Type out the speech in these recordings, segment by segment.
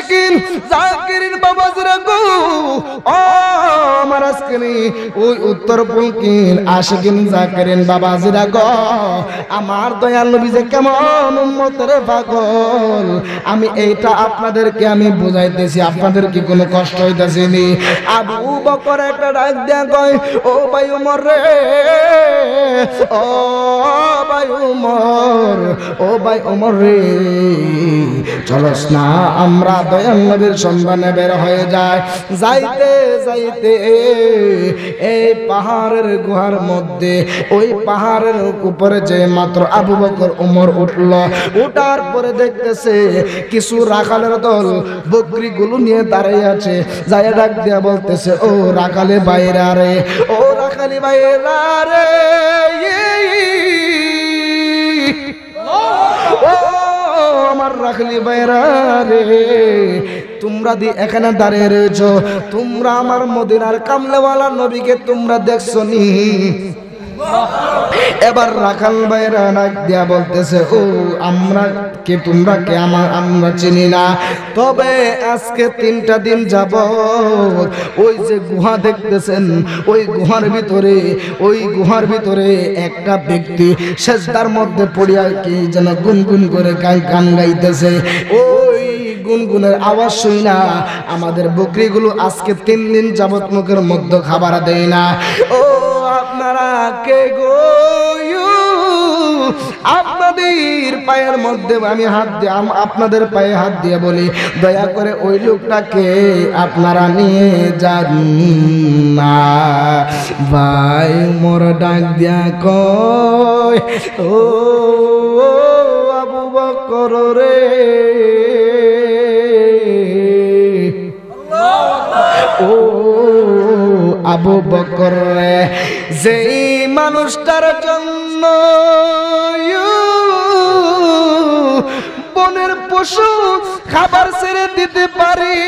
আশিকিন জাকিরিন বাবাজিরা গো ও আমার আজকেনি ওই উত্তর পঙ্কিন আশিকিন জাকিরিন বাবাজিরা গো আমার দয়াল নবী যে কেমন উম্মতের পাগল আমি এইটা আপনাদেরকে আমি বুঝাইতেছি আপনাদের কি কোনো কষ্ট হইতাছে নি আবু বকর একটা ডাক দেয়া কয় ও ভাই ওমর রে ও ভাই ওমর ও ভাই ওমর রে চলস না আমরা দয়াল নবীর সন্ধানে বের হয়ে যায় যাইতে যাইতে এই পাহাড়ের গুহার মধ্যে ওই পাহাড়ের উপরে যে মাত্র আবু বকর ওমর উঠল উঠার পরে দেখতেছে কিছু রাখালের দল বকরিগুলো নিয়ে দাঁড়িয়ে আছে যায় ডাক দিয়া বলতেছে ও রাখালে বাইরা রে ও রাখালি বাইরা রে ও আমার রাখালি বাইরা রে তোমরা দি এখানে দাঁড়িয়ে রয়েছো তোমরা আমার মদিনার কামলেওয়ালা নবীকে তোমরা দেখছো নি এবার রাখাল ভাইরা ডাক দিয়া বলতেছে ও আমরা কে তোমরা কে আমরা চিনি না তবে আজকে 3টা দিন যাবত ওই যে গুহা দেখতেছেন ওই গুহার ভিতরে একটা ব্যক্তি সেজদার মধ্যে পড়িয়া কি যেন গুনগুন করে গান গাইতেছে ওই গুনগুনের আওয়াজ শুই না আমাদের বকরিগুলো আজকে 3 দিন যাবত মুখের মধ্যে খাবার দেয় না ও আপনারা কে গো আপনাদের পায়ের মধ্যে আমি হাত দিয়ে আপনাদের পায়ে হাত দিয়ে বলি দয়া করে ওই লোকটাকে আপনারা নিয়ে যান না ভাই মোর ডাক দিয়া কয় ও আবু বকর রে ও আবু বকর রে যেই মানুষটার জন্য বনের পশু খাবার ছেড়ে দিতে পারি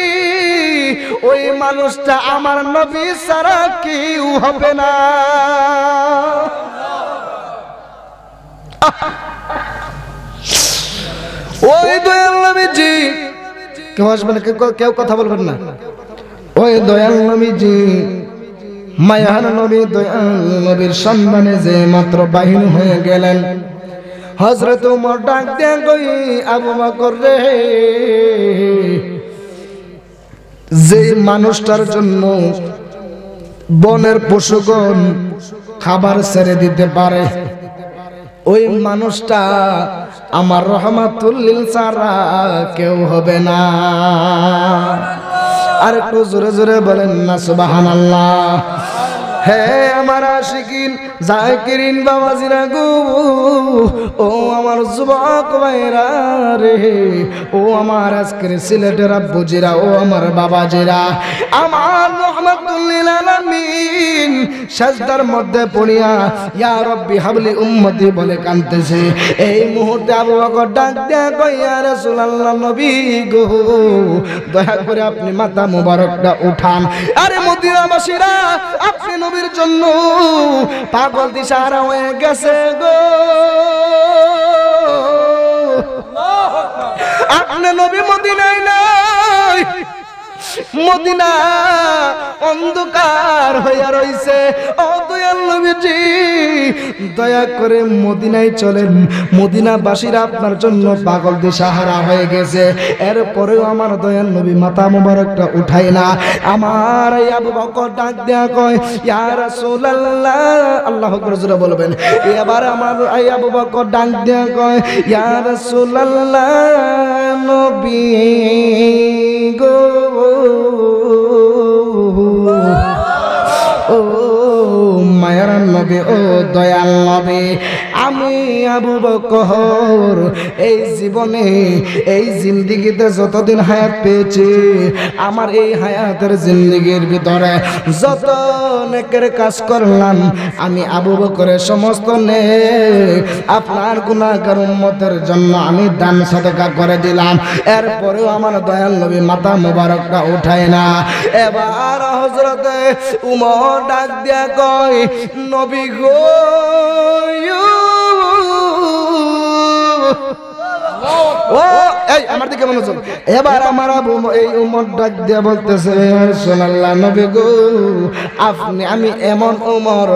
ওই মানুষটা আমার নবী ছাড়া কেউ হবে না ওই দয়াল নবীজি কেউ আসবেন কেউ কথা বলবেন না ওই দয়াল নবীজি মায়ার নবী দয়াল নবীর সন্ধানে যে মাত্র বাহির হয়ে গেলেন হযরত ওমর ডাক দেন কই আবু বকর রে যে মানুষটার জন্য বনের পশুগণ খাবার ছেড়ে দিতে পারে ওই মানুষটা আমার রহমাতুল লিল ছাড়া কেউ হবে না আর একটু জোরে জোরে বলেন না সুবহানাল্লাহ হে আমার আশিকিন জাকিরিন বাবাজিরা গো ও আমার যুবক ভাইরা রে ও আমার আজকের সিলেটের আব্বুজিরা ও আমার বাবাজিরা আমার রহমাতুল লিল আলামিন সাজদার মধ্যে পড়িয়া ইয়া রাব্বি হাবলি উম্মতি বলে কাঁদতেছে এই মুহূর্তে আবু বকর ডাক দেয়া কই ইয়া রাসূলুল্লাহ নবী গো দয়া করে আপনি মাথা মোবারকটা উঠান আরে মদিনাবাসীরা আপনি নবীর জন্য পাগল দিশারা হয়ে গেছে গো আপনি নবী মদিনায় নাই মদিনা অন্ধকার হইয়া রইছে ও দয়াল নবীজি দয়া করে মদিনায় চলেন মদিনাবাসীরা আপনার জন্য পাগল দিশাহারা হয়ে গেছে এরপরেও আমার দয়াল নবী মাথা মোবারকটা উঠায় না আমার আবু বকর ডাক দেয়া কয় ইয়া রাসূলুল্লাহ আল্লাহু আকবার জোরে বলবেন এবার আমার আবু বকর ডাক দেয়া কয় ইয়া রাসূলুল্লাহ নবী গো ও মায়ার নবী ও দয়াল নবী আমি আবু বকর এই জীবনে এই জিন্দেগিতে যতদিন হায়াত পেয়েছি আমার এই হায়াতের জিন্দেগির ভিতরে যত নেকের কাজ করলাম আমি আবু বকরের সমস্ত নেক আপনার গুনাহগার উম্মতের জন্য আমি দান সাদকা করে দিলাম এরপরেও আমার দয়াল নবী মাথা মোবারকটা উঠায় না এবার হযরতে উমর ডাক দিয়া কয় নবী গো ও এই আমার দিকে মনোযোগ। এবার আমার আবু এই উমর ডাক দিয়ে বলতেছে রাসূলুল্লাহ নবী গো আমি এমন উমর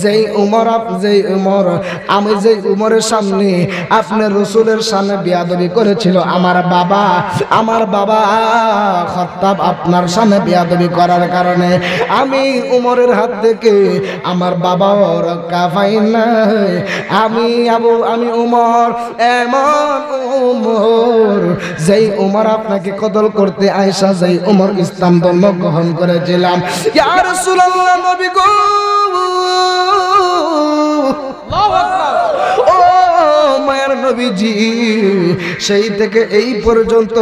যেই উমর আমি যেই উমরের সামনে আপনার রাসূলের সামনে বিয়াদবি করেছিল আমার বাবা খাত্তাব আপনার সামনে বিয়াদবি করার কারণে আমি উমরের হাত থেকে আমার বাবা রক্ষা পাই না। আমি উমর এমন উমর যেই উমর আপনাকে কতল করতে আয়েশা যেই উমর ইসলাম ধর্ম গ্রহণ করেছিলাম। ইয়া রাসূলুল্লাহ নবী গো আল্লাহু আকবার ও মায়ের নবীজি সেই থেকে এই পর্যন্ত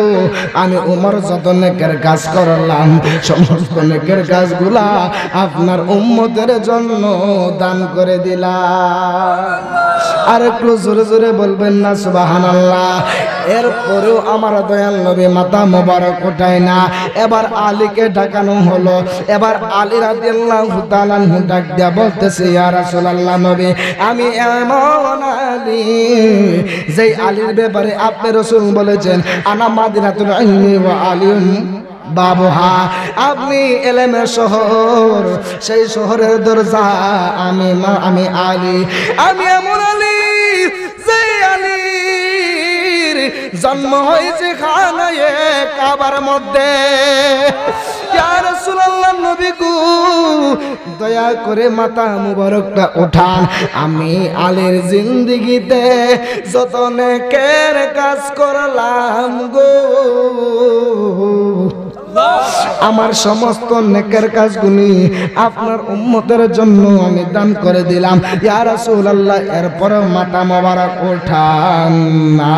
আমি উমর যত নেকের কাজ করলাম সমস্ত নেকের কাজগুলা আপনার উম্মতের জন্য দান করে দিলাম। আর একটু জোরে জোরে বলবেন না সুবহানাল্লাহ। এরপরেও আমার দয়াল নবী মাথা মোবারক উঠায় না। এবার আলীকে ডাকানো হলো। এবার আলী রাদিয়াল্লাহু তাআলা ডাক দিয়া বলতেছে ইয়া রাসূলুল্লাহ নবী আমি এমন আলী যেই আলীর ব্যাপারে আপনি রাসূল বলেছেন আনা মাদিনাতুল ইলমি ওয়া আলিম বাবুহা আপনি এলেমের শহর সেই শহরের দরজা আমি আলী আমি এমন আলী যে আলীর জন্ম হয়েছে খানায়ে কাবার মধ্যে। ইয়া রাসূলুল্লাহ নবী গো দয়া করে মাথা মুবারকটা উঠান। আমি আলীর জিন্দেগিতে যত নেকের কাজ করলাম গো আমার সমস্ত নেকের কাজগুলি আপনার উম্মতের জন্য আমি দান করে দিলাম। ইয়া রাসূলুল্লাহ এরপর মাথা মোবারক উঠান না।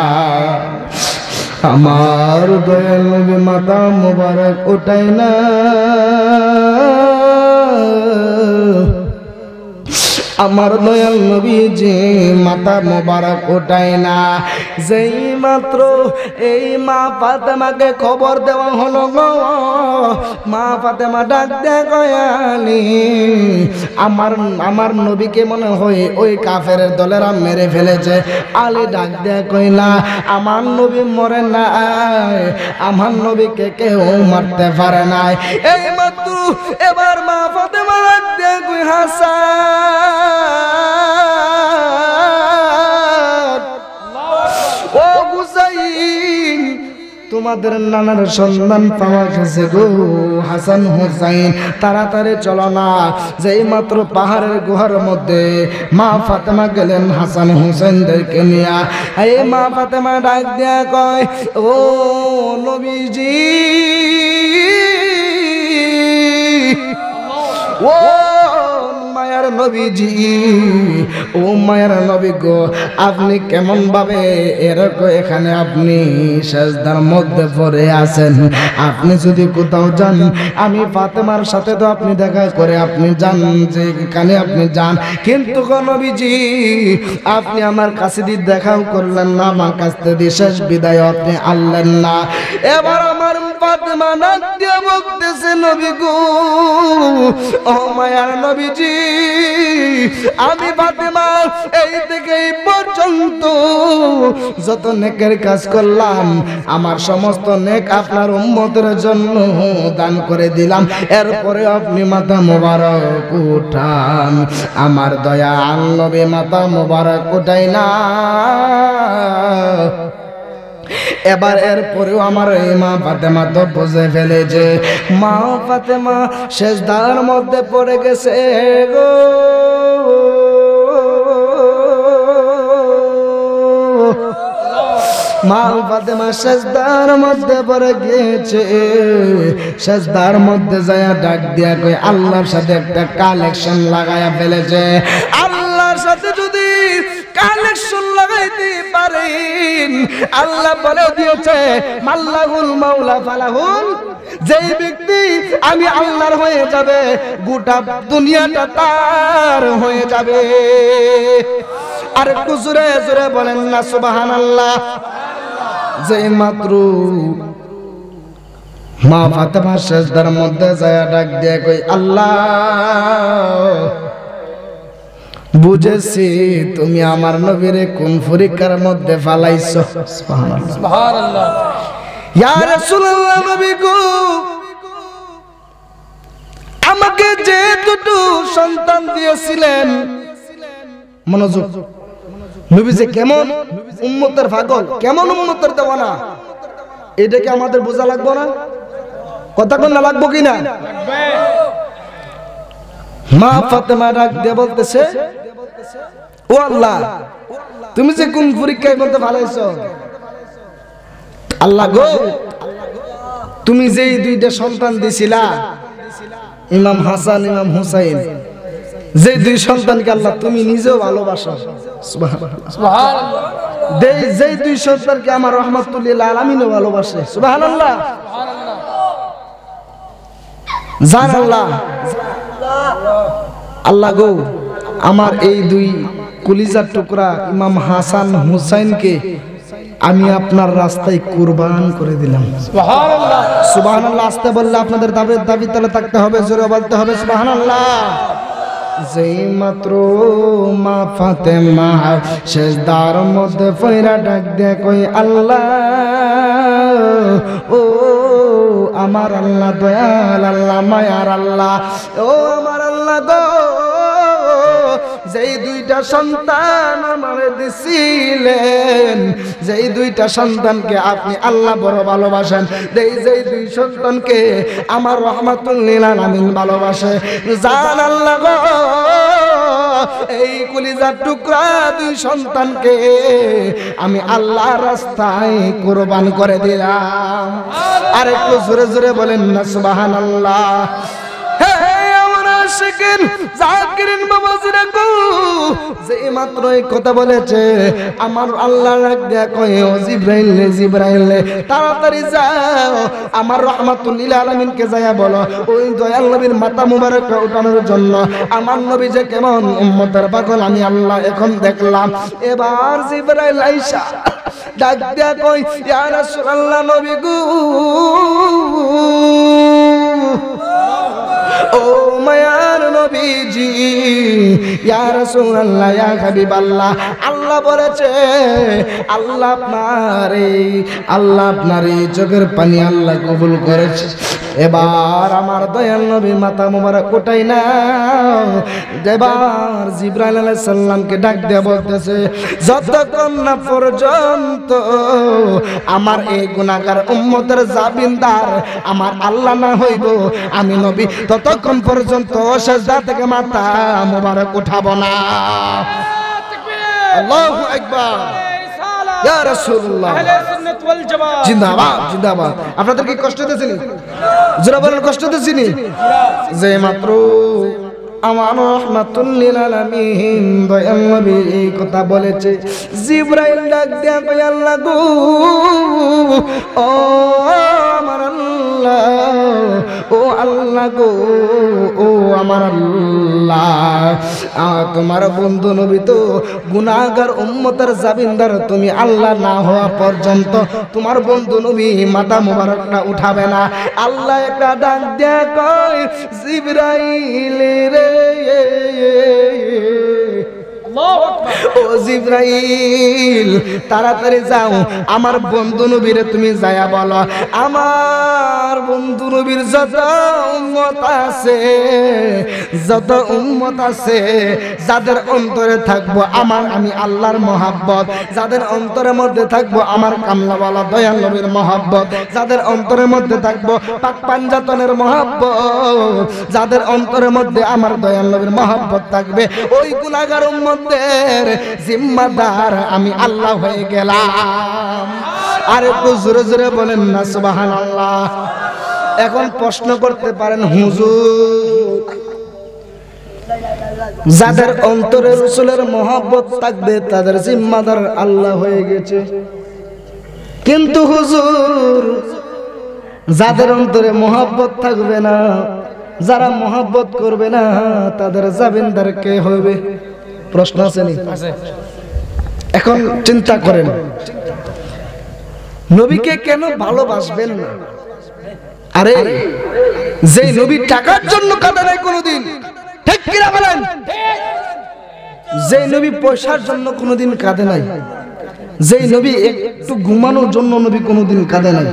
আমার দয়াল নবী মাথা মোবারক উঠাই না। আমার দয়াল নবীজি মাথা মোবারক উঠায় না। যেই মাত্র এই মা ফাতেমাকে খবর দেওয়া হলো গো মা ফাতেমা ডাক দেয়া গয়ালি আমার নবীকে মনে হয় ওই কাফেরের দলেরা মেরে ফেলেছে। আলী ডাক দেয়া কইলা আমার নবী মরে নাই, আমার নবীকে কেউ মারতে পারে নাই। এই মাত্র এবার মা ফাতেমা ডাক দেয়া কই হাসান ও হুসাইন তোমাদের নানার সন্ধান পাওয়া গেছে গো হাসান হুসাইন তাড়াতাড়ি চলো না। যেই মাত্র পাহাড়ের গুহার মধ্যে মা ফাতেমা গেলেন হাসান হুসাইনদেরকে নিয়ে। এই মা ফাতেমা ডাক দেয়া কয় ও নবীজি ও মায়ার নবীজি ও মায়ার নবী গো আপনি কেমন ভাবে এরকম এখানে আপনি সেজদার মধ্যে পড়ে আছেন? আপনি যদি কোথাও যান আমি ফাতেমার সাথে তো আপনি দেখা করে আপনি যান যে এখানে আপনি যান, কিন্তু গো নবীজি আপনি আমার কাছে দিয়ে দেখাও করলেন না, আমার কাছ থেকে শেষ বিদায় আপনি আনলেন না। এবার আমার ফাতেমা ডাক দিয়ে বলতেছে নবী গো ও মায়ার নবীজি আমি ফাতেমা এই থেকে এই পর্যন্ত যত নেকের কাজ করলাম আমার সমস্ত নেক আপনার উম্মতের জন্য দান করে দিলাম। এরপরে আপনি মাথা মোবারক উঠান। আমার দয়াল নবী মাথা মোবারক উঠাই না। এবার এরপরেও আমার এই মা ফাতেমা তো বুঝে ফেলেছে মা ফাতেমা সেজদার মধ্যে পড়ে গেছে গো। মা ফাতেমা সেজদার মধ্যে পড়ে গিয়েছে। সেজদার মধ্যে যায়া ডাক দিয়া কই আল্লাহর সাথে একটা কালেকশন লাগায়া ফেলেছে। আল্লাহর সাথে যদি কালেকশন লাগাইতে পারেন আল্লাহ বলে দিয়েছে মাল্লাহুল মাওলা ফালাহুল যেই ব্যক্তি আমি আল্লাহর হয়ে যাবে গোটা দুনিয়াটা তার হয়ে যাবে। আর একটু জোরে জোরে বলেন না সুবহানাল্লাহ। যেই মাত্র মা ফাতেমা সেজদার মধ্যে যায় ডাক দিয়ে কই আল্লাহ বুঝেছি তুমি আমার নবীরে কোন পরীক্ষার মধ্যে ফালাইছো। সুবহানাল্লাহ সুবহানাল্লাহ। ইয়া রাসূলুল্লাহ, নবী গো, আমাকে যে দুটো সন্তান দিয়েছিলেন, মনোযোগ, নবী যে কেমন উম্মতের পাগল, কেমন উম্মতের দেওয়ানা, এটাকে আমাদের বোঝা লাগবে না? কথা কোন না লাগবো কিনা? মা ফাতেমা ডাক দিয়ে বলতেছে, ও আল্লাহ, তুমি যে কোন পরীক্ষার মধ্যে ফালাইছো, আল্লাহ গো, তুমি যেই দুইটা সন্তান দিছিলা, ইমাম হাসান ইমাম হুসাইন, যে দুই সন্তানকে আল্লাহ তুমি নিজেও ভালোবাসো। সুবহানাল্লাহ। যেই দুই সন্তানকে আমার রহমাতুল লিল আলামিনও ভালোবাসে। সুবহানাল্লাহ। জান আল্লাহ, আল্লাহ গো, আমার এই দুই কলিজার টুকরা ইমাম হাসান হুসাইনকে আমি আপনার রাস্তায় কুরবান করে দিলাম। সুবহানাল্লাহ। সুবহানাল্লাহ। আসতে বললে আপনাদের দাবি তলে থাকতে হবে, জোরে বলতে হবে সুবহানাল্লাহ। যেই মাত্র মা ফাতেমা সেজদার মধ্যে পয়রা ডাক দিয়ে কই, আল্লাহ, ও আমার আল্লাহ, দয়াল আল্লাহ, মায়ার আল্লাহ, ও আমার আল্লাহ গো, যেই দুইটা সন্তান আমারে দিছিলেন, যেই দুইটা সন্তানকে আপনি আল্লাহ বড় ভালোবাসেন, যেই দুই সন্তানকে আমার রহমাতুল লিল আলামিন ভালোবাসে, জান আল্লাহ গো, এই কলিজার টুকরা দুই সন্তানকে আমি আল্লাহর রাস্তায় কুরবান করে দিলাম। আর একটু জোরে জোরে বলেন না সুবহানাল্লাহ। জাকিরিন বাবাজিরা গো, যে মাত্র এই কথা বলেছে, আমার আল্লাহ রাগ দেয়া কয়, ও জিবরাইল, জিবরাইল, তাড়াতাড়ি যাও, আমার রহমাতুল লিল আলামিনকে যায়া বলো, ওই দয়াল নবীর মাথা মুবারকটা উঠানোর জন্য। আমার নবী যে কেমন উম্মতের পাগল আমি আল্লাহ এখন দেখলাম। এবার জিবরাইল আইসা ডাক দেয়া কয়, ইয়া রাসূলুল্লাহ, নবী গো, ও মায়ার নবীজি, ইয়া রাসূলুল্লাহ, ইয়া হাবিবাল্লাহ, আল্লাহ বলেছে, আল্লাহ আপনার এই চোখের পানি আল্লাহ কবুল করেছে। এবার আমার দয়াল নবী মাথা মুবারক উঠাই না। এবার জিবরাইল আলাইহিস সালামকে ডাক দিয়ে বলতেছে, যতক্ষণ না পর্যন্ত আমার এই গুনাহগার উম্মতের জাবিনদার আমার আল্লাহ না হইব, আমি নবী ততক্ষণ পর্যন্ত সিজদা থেকে মাথা মুবারক উঠাবো না। আল্লাহু আকবার। ইয়া রাসূলুল্লাহ, আহলে সুন্নাত ওয়াল জামাত জিন্দাবাদ, জিন্দাবাদ। আপনাদের কি কষ্ট দিয়েছেন? জোরে বলেন, কষ্ট দিয়েছেন? যে মাত্র আমার রহমাতুল লিল আলামিন দয়াল নবী এই কথা বলেছে, জিবরাইল ডাক দিয়া কই, আল্লাহ গো, ও আমার আল্লাহ, ও আল্লাহ গো, ও আমার আল্লাহ, তোমার বন্ধু নবী তো গুনাহগার উম্মতের জাবিনদার, তুমি আল্লাহ না হওয়া পর্যন্ত তোমার বন্ধু নবী মাথা মুবারকটা উঠাবে না। আল্লাহ একটা ডাক দিয়া কয়, জিবরাইল রে, আল্লাহু আকবার। ও জিবরাইল, তাড়াতাড়ি যাও, আমার বন্ধু নবীরে তুমি যায়া বলো, আমার বন্ধু নবীর যত উম্মত আছে, যত উম্মত আছে, যাদের অন্তরে থাকবো আমি আল্লাহর মহাব্বত, যাদের অন্তরের মধ্যে থাকবো আমার কামলাওয়ালা দয়াল নবীর মহাব্বত, যাদের অন্তরের মধ্যে থাকবো পাক পাঞ্জাতনের মহাব্বত, যাদের অন্তরের মধ্যে আমার দয়াল নবীর মহাব্বত থাকবে, ওই গুনাহগার উম্মতের জিম্মাদার আমি আল্লাহ হয়ে গেলাম। আর একটু জোরে জোরে বলেন না সুবহানাল্লাহ। এখন প্রশ্ন করতে পারেন, হুজুর, যাদের অন্তরে রাসূলের মহব্বত থাকবে তাদের জিম্মাদার আল্লাহ হয়ে গেছে, কিন্তু হুজুর, যাদের অন্তরে মহব্বত থাকবে না, যারা মহব্বত করবে না, তাদের জাবিনদার কে হবে? প্রশ্ন আছে নি? এখন চিন্তা করেন, নবীকে কেন ভালোবাসবেন না? আরে যে নবী টাকার জন্য কাঁদে নাই কোনোদিন, ঠিক কিনা বলেন? যে নবী পয়সার জন্য কোনোদিন কাঁদে নাই, যেই নবী একটু ঘুমানোর জন্য নবী কোনোদিন কাঁদে নাই,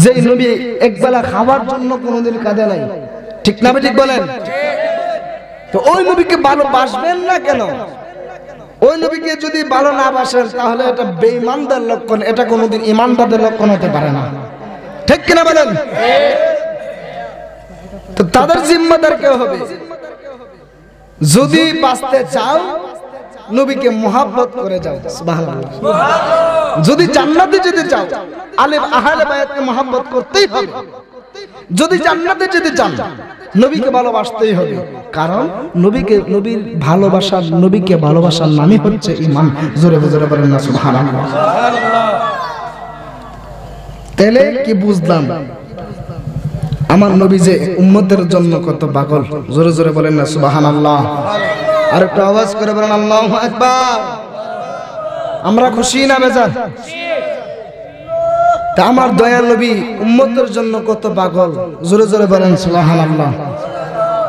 যেই নবী একবেলা খাবার জন্য কোনোদিন কাঁদে নাই, ঠিক না ঠিক বলেন? তো ওই নবীকে ভালোবাসবেন না কেন? ওই নবীকে যদি ভালো না বাসেন তাহলে এটা বেঈমানদের লক্ষণ, এটা কোনোদিন ঈমানদারদের লক্ষণ হতে পারে না, ঠিক কিনা বলেন? তো তাদের জিম্মাদার কে হবে? যদি বাঁচতে চাও নবীকে মুহাব্বত করে যাও, সুবহানাল্লাহ। যদি জান্নাতে যেতে চাও আহলে বায়াতকে মুহাব্বত করতেই হবে। যদি জান্নাতে যেতে চান নবীকে ভালোবাসতেই হবে, কারণ নবীর ভালোবাসার নামই হচ্ছে ঈমান। জোরে জোরে বলেন না সুবহানাল্লাহ। তাহলে কি বুঝলাম? আমার নবী যে উম্মতের জন্য কত পাগল। জোরে জোরে বলেন না সুবহানাল্লাহ। আর একটু আওয়াজ করে বলেন আল্লাহু আকবার। আমরা খুশি না বেজার? তা আমার দয়াল নবী উম্মতের জন্য কত পাগল। জোরে জোরে বলেন সুবহানাল্লাহ।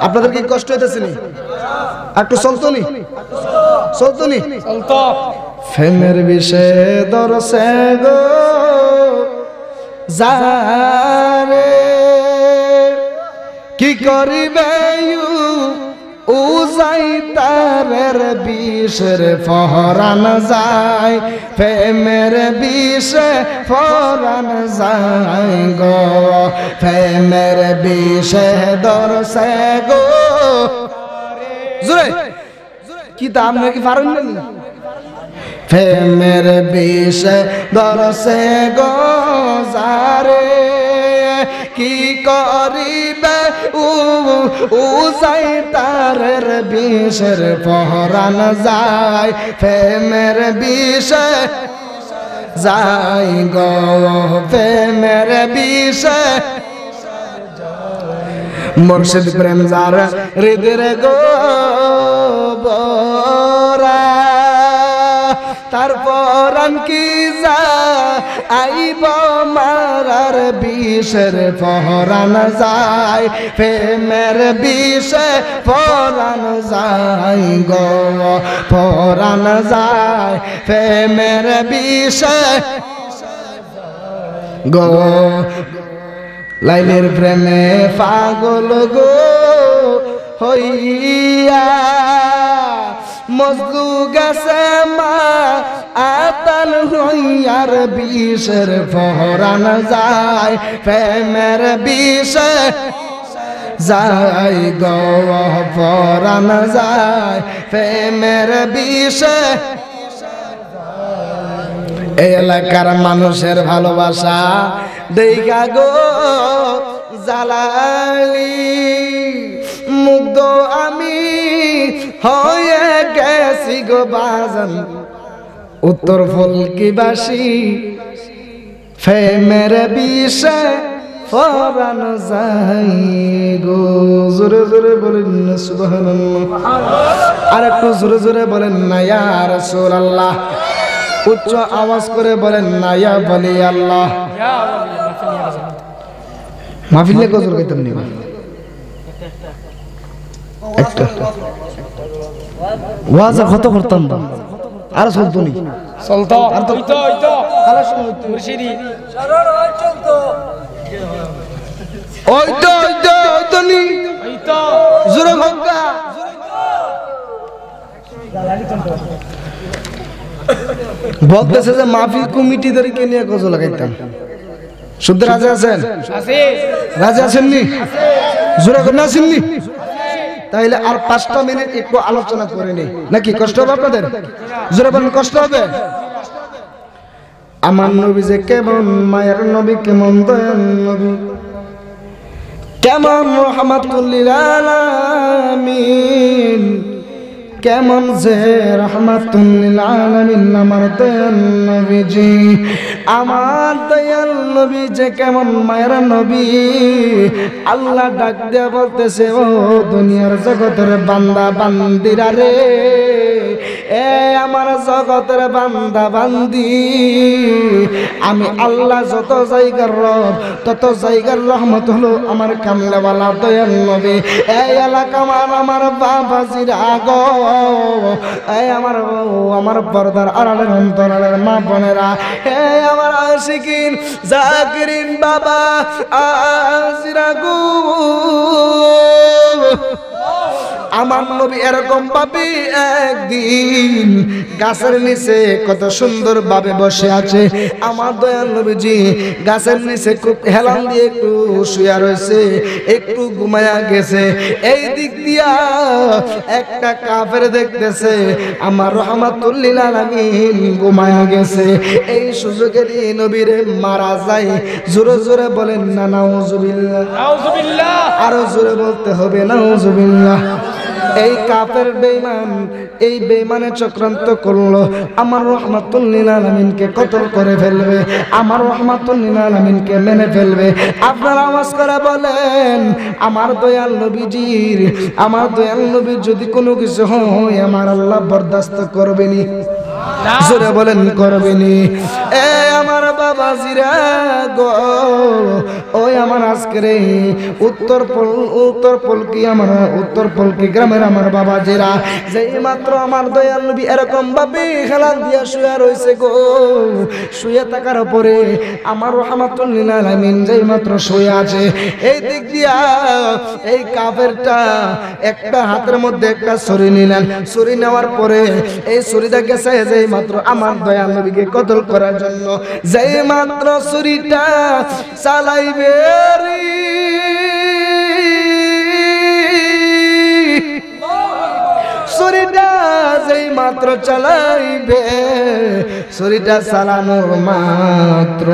আপনাদের কি কষ্ট হইতেছে নি? একটু চলতনি ফেমের বিষয়ে দরসে গো যারে কি করিবে ও যাই তারের বিষের ফহরান যায়, ফেমের বিষে ফহরান যায় গো, ফেমের বিষে দরসে গো। জোরে কি তা আপনি কি পারেন না? ফেমের বিষে দরসে গো যারে কি করিবে ও যাই তারের বিষের পহরান যায়, ফেমের বিষে যাই গো, ফেমের বিষে মুর্শিদ প্রেম যার হৃদয়ের গো বরা, তারপর কি যা আইব মারার বিষের পহরান যায়, প্রেমের বিষে পরান যায় গো, পরান যায় প্রেমের বিষে গো। লাইলের প্রেমে পাগল গো হইয়া মজলু গেছে মা আতাল হইয়ার বিষের পহরান যায়, প্রেমের বিষে যাই গো, পরান যায় প্রেমের বিষে। এলাকার মানুষের ভালোবাসা দেখা গো জালালি, মুগ্ধ আমি হয়ে গেছি গো বাজান উত্তর ফলকিবাসী, প্রেমের বিষে ফরান যাই গো। জোরে জোরে বলেন না সুবহানাল্লাহ। আর একটু জোরে জোরে বলেন না ইয়া রাসূলুল্লাহ। উচ্চ আওয়াজ করে বলেন না ইয়া বলি আল্লাহ। মাহফিলে গজল গাইতাম নি একটা ওয়াজ কত করতাম না, আর চলতো নি চলতো হইতো মুর্শিদি চলতো হইতো নি হইতো জোরে ভক্কা বলতেছে যে মাহফিল কমিটিদেরকে নিয়ে গজল লাগাইতাম। শুদ্ধ রাজা আছেন? রাজা আছেন নি? জোরে করে আছেন নি? তাইলে আর 5টা মিনিট একটু আলোচনা করে নেই নাকি? কষ্ট হবে আপনাদের? জোরে বলেন কষ্ট হবে? আমার নবী যে কেমন মায়ের নবী, কেমন দয়াল নবী, কেমন রহমাতুল লিল আলামিন, কেমন যে রহমাতুল লিল আলামিন আমার দয়াল নবীজি। আমার দয়াল নবী যে কেমন মায়ের নবী, আল্লাহ ডাক দিয়ে বলতেছে ও দুনিয়ার জগতের বান্দা বান্দিরা রে, এ আমার জগতের বান্দা বান্দি, আমি আল্লাহ যত জায়গার রব তত জায়গার রহমত হলো আমার কামলেওয়ালা দয়াল নবী। এই এলাকা আমার বাবাজিরা গো, এই আমার পর্দার আড়ালের অন্তরালের মা বোনেরা, এই আমার আশিকিন জাকিরিন বাবা আজিরা গো, আমার নবী এরকম ভাবে একদিন গাছের নিচে কত সুন্দর ভাবে বসে আছে। আমার দয়াল নবীজি গাছের নিচে খুব হেলান দিয়ে একটু শুয়ে রয়েছে, একটু ঘুমায়া গেছে। এই দিক দিয়া একটা কাফের দেখতেছে আমার রাহমাতুল লিল আলামিন ঘুমায়া গেছে। এই সুযোগে নবীরে মারা যায়। জোরে জোরে বলেন না নাউজুবিল্লাহ, নাউজুবিল্লাহ, আরো জোরে বলতে হবে নাউজুবিল্লাহ। এই কাফের বেঈমান, এই বেঈমানে চক্রান্ত করলো আমার রাহমাতুল লিল আলামিনকে কতল করে ফেলবে, আমার রাহমাতুল লিল আলামিনকে মেনে ফেলবে। আপনারা আওয়াজ করে বলেন আমার দয়াল নবীজির, আমার দয়াল নবীর যদি কোনো কিছু হয় আমার আল্লাহ বরদাস্ত করবেনি? জোরে বলেন করবেনি? এ আমার বাবাজিরা গো, ওই আমার আজকের উত্তর পলকি গ্রামের আমার বাবাজিরা, যেই মাত্র আমার দয়াল নবী এরকম ভাবে হেলান দিয়া শুয়ে রয়েছে গো, শুয়ে থাকার পরে আমার রাহমাতুল লিল আলামিন যেই মাত্র শুয়ে আছে, এই দিক দিয়া এই কাফেরটা একটা হাতের মধ্যে একটা ছুরি নিলেন। ছুরি নেওয়ার পরে এই ছুরিটা গেছে যেই মাত্র আমার দয়াল নবীকে কতল করার জন্য, যেই মাত্র ছুরিটা চালাইবে ছুরিটা যেই মাত্র চালাইবে, ছুরিটা চালানোর মাত্র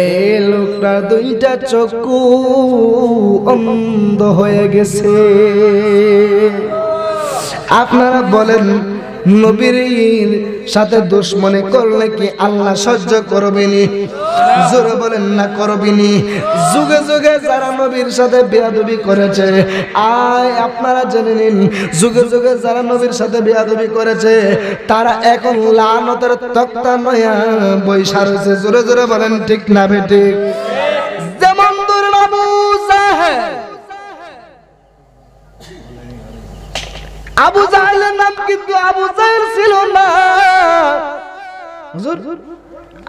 এই লোকটা দুইটা চক্ষু অন্ধ হয়ে গেছে। আপনারা বলেন নবীর সাথে দুশমনি করলে কি আল্লাহ সহ্য করবেনি? জোরে বলেন না করবেনি? যুগে যুগে যারা নবীর সাথে বেয়াদবি করেছে, আপনারা জেনে নিন, যুগে যুগে যারা নবীর সাথে বেয়াদবি করেছে তারা এখন লানতের তক্তা নয়া বৈশা রয়েছে। জোরে জোরে বলেন ঠিক না বেঠিক? যেমন ধরুন আবু জাহেল, আবু জাহেলের নাম কিন্তু আবু জাহেল ছিল না, হুজুর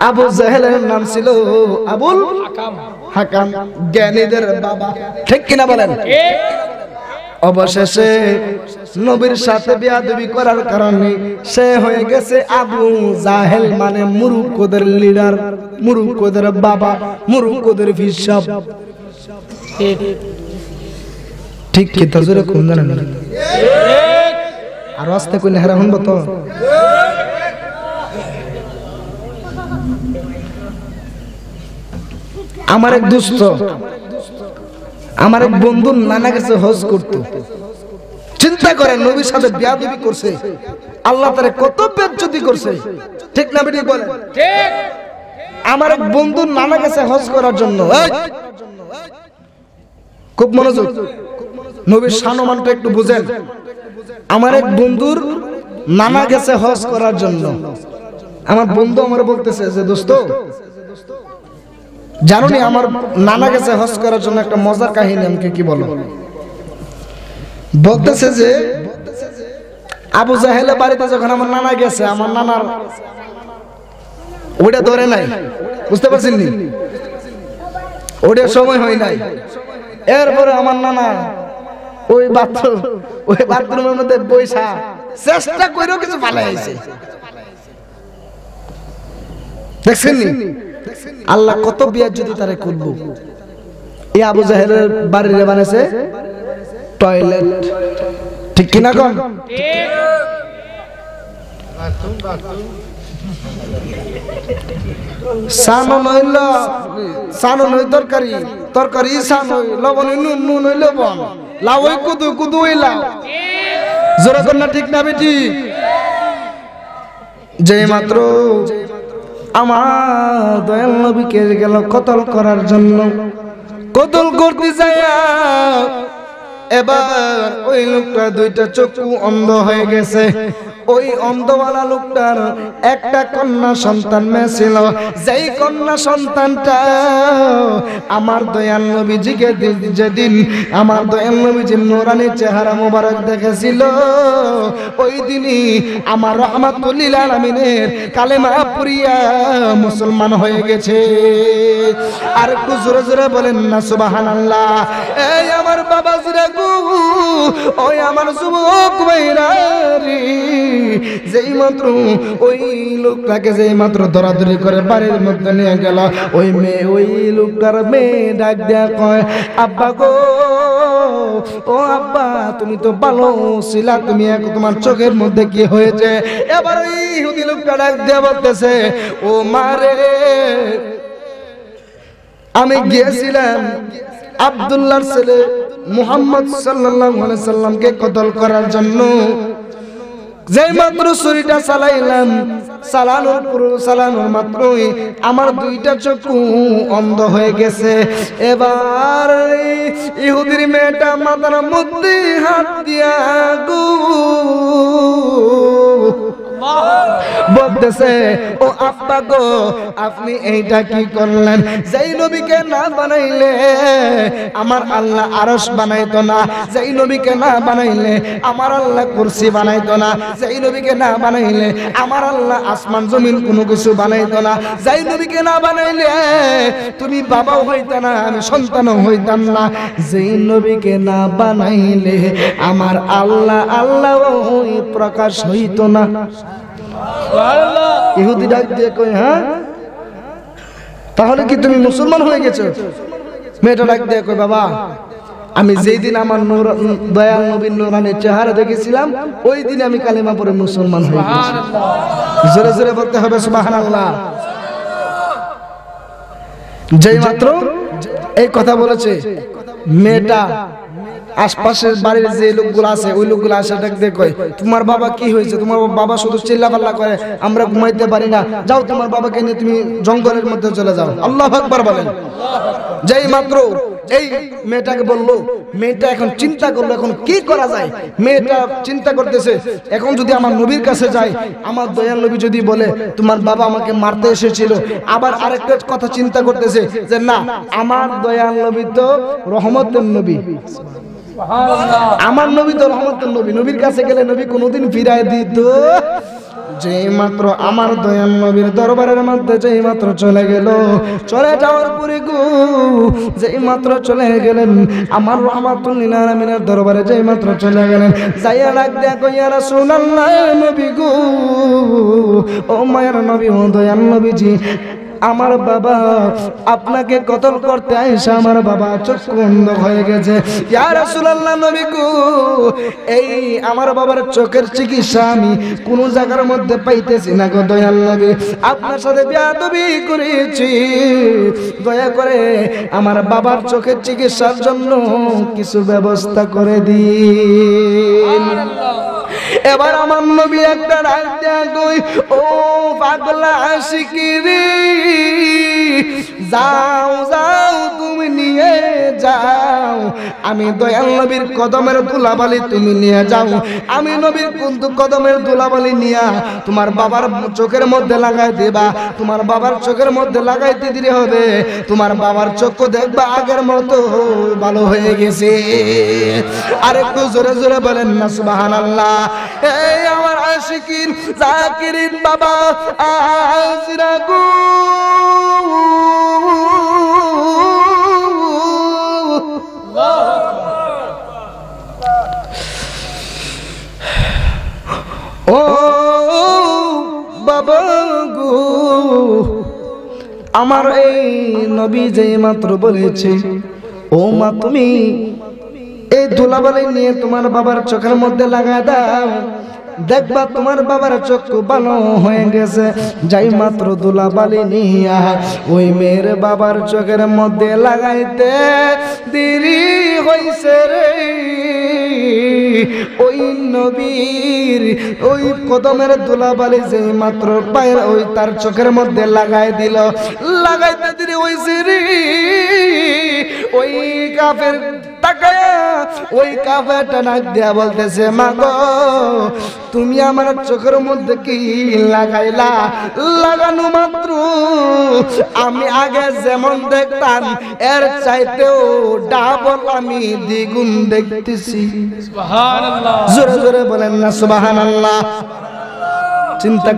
আবু জাহেলের নাম ছিল আবুল হাকাম, জ্ঞানীদের বাবা। ঠিক কিনা বলেন? অবশেষে নবীর সাথে বেয়াদবি করার কারণে সে হয়ে গেছে আবু জাহেল, মানে মুরুক্কদের লিডার, মুরুক্কদের বাবা, মুরুক্কদের ফিসাব। ঠিক কি তাজুরে কোন জানেন? আর আস্তে কইলে হেরা হনব তো। আমার এক দোস্ত, আমার এক বন্ধুর নানা গেছে হজ করতে। চিন্তা করেন নবীর সাথে বেয়াদবি করছে, আল্লাহ তারে কত বেজ্জতি করছে। ঠিক না বেটি বলেন? ঠিক। আমার এক বন্ধুর নানা গেছে হজ করার জন্য। খুব মনোযোগ, নবীর সম্মানটা একটু বুঝেন। আমার এক বন্ধুর নানা গেছে হজ করার জন্য। আমার বন্ধু আমার বলতেছে যে দোস্ত জানোনি আমার নানা গেছে হজ করার জন্য, একটা মজার কাহিনী আমাকে কি বলো। বলতেছে যে আবু জাহেলের বাড়িতে যখন আমার নানা গেছে, আমার নানার ওইটা ধরে নাই, বুঝতে পারছেন নি? ওইটা সময় হয় নাই। এরপরে আমার নানা ওই বাথরুমের মধ্যে বৈশা চেষ্টা করেও কিছু পালাই আইছে। দেখছেন নি আল্লাহ কত বেয়াজ্জতি তারে করব। এই আবু জাহেলের বাড়িতে বানাইছে টয়লেট। ঠিক কিনা কোন? ঠিক। সানো নইল, সানো নই তরকারি, তরকারি সানো লবণ নুন, নুন হইল লবণ, লাউ হই কুদু, কুদু হই লাউ। জোরে কর না ঠিক না বেটি? যে মাত্র আমার দয়াল নবীকে গেল কতল করার জন্য, কতল করতে যায় এবার ওই লোকটা দুইটা চক্ষু অন্ধ হয়ে গেছে। ওই অন্ধওয়ালা লোকটার একটা কন্যা সন্তান মেয়ে ছিল, যেই কন্যা সন্তানটা আমার দয়াল নবীজিকে যেদিন আমার দয়াল নবীজির নূরানি চেহারা মোবারক দেখেছিল, ওই দিনই আমার রাহমাতুল লিল আলামিনের কালেমা পড়িয়া মুসলমান হয়ে গেছে। আর একটু জোরে জোরে বলেন না সুবহানাল্লাহ। এই আমার বাবা জিরা গো, ওই আমার যুবক ভাইরা রে, যেই মাত্র ওই লোকটাকে যেই মাত্র দরাদরি করে বাড়ির মধ্যে নিয়ে গেল, ওই মেয়ে ওই লোকটার মেয়ে ডাক দেয়া কয়, আব্বা গো, ও আব্বা তুমি তো ভালো ছিলা, তুমি এখন তোমার চোখের মধ্যে কি হয়েছে? এবার ওই ইহুদি লোকটা ডাক দেয়া বলতেছে, ও মারে, আমি গিয়েছিলাম আব্দুল্লাহর ছেলে মুহাম্মদ সাল্লাল্লাহু আলাইহি সাল্লামকে কতল করার জন্য। যেই মাত্র ছুরিটা চালাইলাম, চালানোর মাত্রই আমার দুইটা চক্ষু অন্ধ হয়ে গেছে। এবার ইহুদির মেয়েটা মাথার মধ্যে হাত দিয়া গো বলতেছে, ও আব্বা গো, আপনি এইটা কি করলেন? যেই নবীকে না বানাইলে আমার আল্লাহ আরশ বানাইতো না, যেই নবীকে না বানাইলে আমার আল্লাহ কুরসি বানাইতো না, যেই নবীকে না বানাইলে আমার আল্লাহ আসমান জমিন কোনো কিছু বানাইতো না, যেই নবীকে না বানাইলে তুমি বাবাও হইতা না, আমি সন্তানও হইতাম না, যেই নবীকে না বানাইলে আমার আল্লাহ প্রকাশ হইতো না। ইহুদি ডাক দিয়ে কই, হ্যাঁ তাহলে কি তুমি মুসলমান হয়ে গেছো? মেয়েটা ডাক দিয়ে কই, বাবা আমি যেই দিন আমার দয়াল নবীর নূরানির চেহারা দেখেছিলাম, ওই দিন আমি কালেমা পড়ে মুসলমান হয়ে গেছি। জোরে জোরে বলতে হবে সুবহানাল্লাহ। যেই মাত্র এই কথা বলেছে, মেয়েটা আশপাশের বাড়ির যে লোকগুলো আছে ওই লোকগুলো আসে ডাক দিয়ে কয়, তোমার বাবা কি হয়েছে? তোমার বাবা শুধু চিল্লাপাল্লা করে, আমরা ঘুমাইতে পারি না, যাও তোমার বাবাকে নিয়ে তুমি জঙ্গলের মধ্যে চলে যাও। আল্লাহু আকবার বলেন। যেই মাত্র এই মেয়েটাকে বললো, মেয়েটা এখন চিন্তা করলো এখন কি করা যায়। মেয়েটা চিন্তা করতেছে, এখন যদি আমার নবীর কাছে যাই, আমার দয়াল নবী যদি বলে তোমার বাবা আমাকে মারতে এসেছিল, আবার আরেকটা কথা চিন্তা করতেছে যে না, আমার দয়াল নবী তো রহমতের নবী, আমার নবী তো রহমতের নবী, নবীর কাছে গেলে নবী কোনোদিন ফিরায় দিত। যেই মাত্র আমার দয়াল নবীর দরবারের মধ্যে যেই মাত্র চলে গেল, চলে যাওয়ার পরে গো যেই মাত্র চলে গেলেন আমার রাহমাতুল লিল আলামিনের দরবারে, যেই মাত্র চলে গেলেন, যাইয়া ডাক দেয়া কই, ইয়া রাসূলুল্লাহ, নবী গো, ও মায়ের নবী, ও দয়াল নবীজি, আমার বাবা আপনাকে কতল করতে আইসা আমার বাবা চক্ষু অন্ধ হয়ে গেছে। ইয়া রাসূলুল্লাহ, নবী গো, এই আমার বাবার চোখের চিকিৎসা আমি কোন জায়গার মধ্যে পাইতেছি না গো দয়াল নবী, আপনার সাথে বেয়াদবি করেছি, দয়া করে আমার বাবার চোখের চিকিৎসার জন্য কিছু ব্যবস্থা করে দিন। এবার আমার নবী একটা ডাক দেয়া কই, ও পাগলা আশিকি রে, যাও যাও তুমি নিয়ে যাও, আমি দয়াল নবীর কদমের ধুলাবালি তুমি নিয়ে যাও, আমি নবীর কিন্তু কদমের ধুলাবালি নিয়া তোমার বাবার চোখের মধ্যে লাগাই দেবা, তোমার বাবার চোখের মধ্যে লাগাইতে দিলে হবে, তোমার বাবার চক্ষু দেখবা আগের মতো ভালো হয়ে গেছে। আর একটু জোরে জোরে বলেন না সুবহানাল্লাহ। এই আমার আশিকিন জাকিরিন বাবা আজরা গো, ও বাবা গো, আমার এই নবী যে মাত্র বলেছে, ও মা তুমি এই ধুলাবালি নিয়ে তোমার বাবার চোখের মধ্যে লাগা দাও, দেখবা তোমার বাবার চক্ষু ভালো হয়ে গেছে। যাই মাত্র ধুলাবালি নিয়া ওই মেয়ের বাবার চোখের মধ্যে লাগাইতে দেরি হইছে রে, ওই নবীর ওই কদমের ধুলাবালি যে মাত্র পায়ের ওই তার চোখের মধ্যে লাগাই দিল, লাগাইতে দেরি হইছে রে, ওই কাফের তাকায়া ওই কাফেরটা নাক দিয়া বলতেছে মা গো তুমি আমার চোখের মধ্যে কি লাগাইলা লাগানো মাত্র আমি আগে যেমন দেখতাম এর চাইতেও ডাবল আমি দ্বিগুণ দেখতেছি সুবহানাল্লাহ জোরে জোরে বলেন না সুবহানাল্লাহ চিন্তা